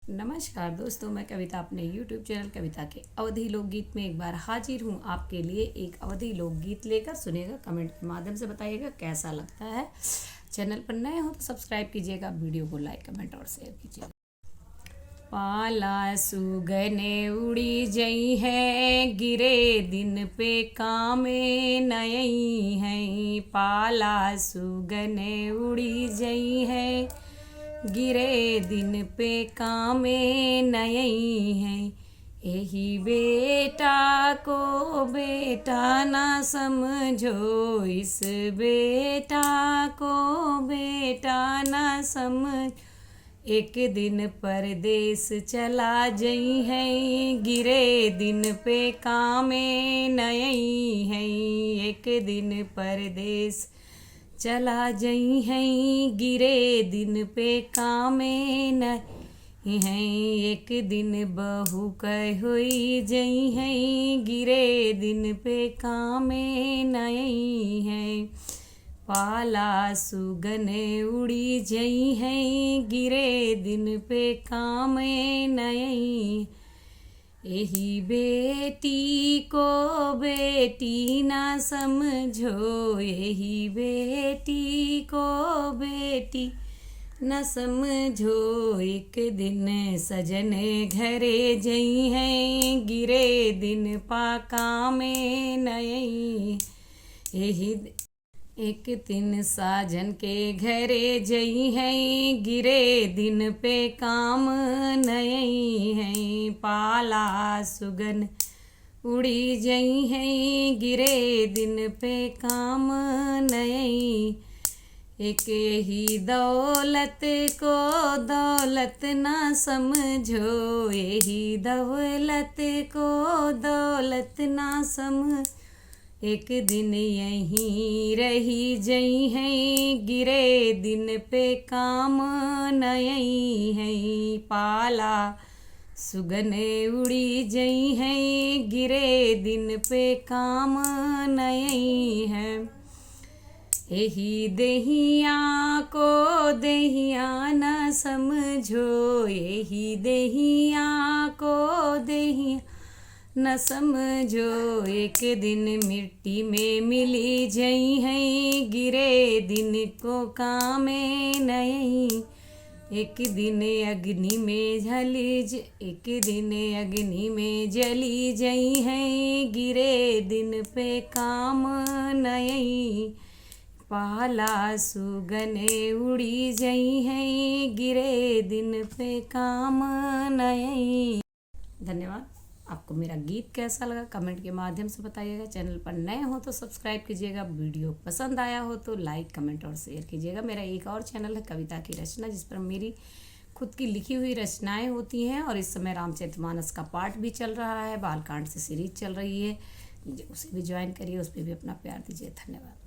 नमस्कार दोस्तों, मैं कविता अपने YouTube चैनल कविता के अवधी लोकगीत में एक बार हाजिर हूँ आपके लिए। एक अवधी लोकगीत लेकर सुनिएगा, कमेंट के माध्यम से बताइएगा कैसा लगता है। चैनल पर नए हो तो सब्सक्राइब कीजिएगा, वीडियो को लाइक कमेंट और शेयर कीजिएगा। पाला सुगने उड़ी जई है, गिरे दिन पे कामे नई है। पाला सुगने उड़ी जई है, गिरे दिन पे कामे नई है। यही बेटा को बेटा ना समझो, इस बेटा को बेटा ना समझ। एक दिन परदेस चला जई है, गिरे दिन पे कामे नई है। एक दिन परदेस चला जई है, गिरे दिन पे कामे नई है। एक दिन बहू कह हुई जई है, गिरे दिन पे कामे नई है। पाला सुगने उड़ी जई है, गिरे दिन पे कामे नई। यही बेटी को बेटी ना समझो, यही बेटी को बेटी न समझो। एक दिन सजन घरे जई है, गिरे दिन पाका में नई। यही एक दिन साजन के घरे जई है, गिरे दिन पे काम नई है। पाला सुगन उड़ी जई है, गिरे दिन पे काम नई। एक ही दौलत को दौलत ना समझो, यही दौलत को दौलत ना समझ। एक दिन यहीं रही जई है, गिरे दिन पे काम नई है। पाला सुगने उड़ी जई है, गिरे दिन पे काम नई है। यही देहिया को देहिया न समझो, यही देहिया को देहिया न समझो। एक दिन मिट्टी में मिली जई है, गिरे दिन को कामे नई। एक दिन अग्नि में एक दिन अग्नि में जली जई है, गिरे दिन पे काम नई। पाला सुगने उड़ी जई है, गिरे दिन पे काम नई। धन्यवाद। आपको मेरा गीत कैसा लगा कमेंट के माध्यम से बताइएगा। चैनल पर नए हो तो सब्सक्राइब कीजिएगा, वीडियो पसंद आया हो तो लाइक कमेंट और शेयर कीजिएगा। मेरा एक और चैनल है कविता की रचना, जिस पर मेरी खुद की लिखी हुई रचनाएं होती हैं। और इस समय रामचरितमानस का पाठ भी चल रहा है, बालकांड से सीरीज चल रही है, उसे भी ज्वाइन करिए, उस पर भी अपना प्यार दीजिए। धन्यवाद।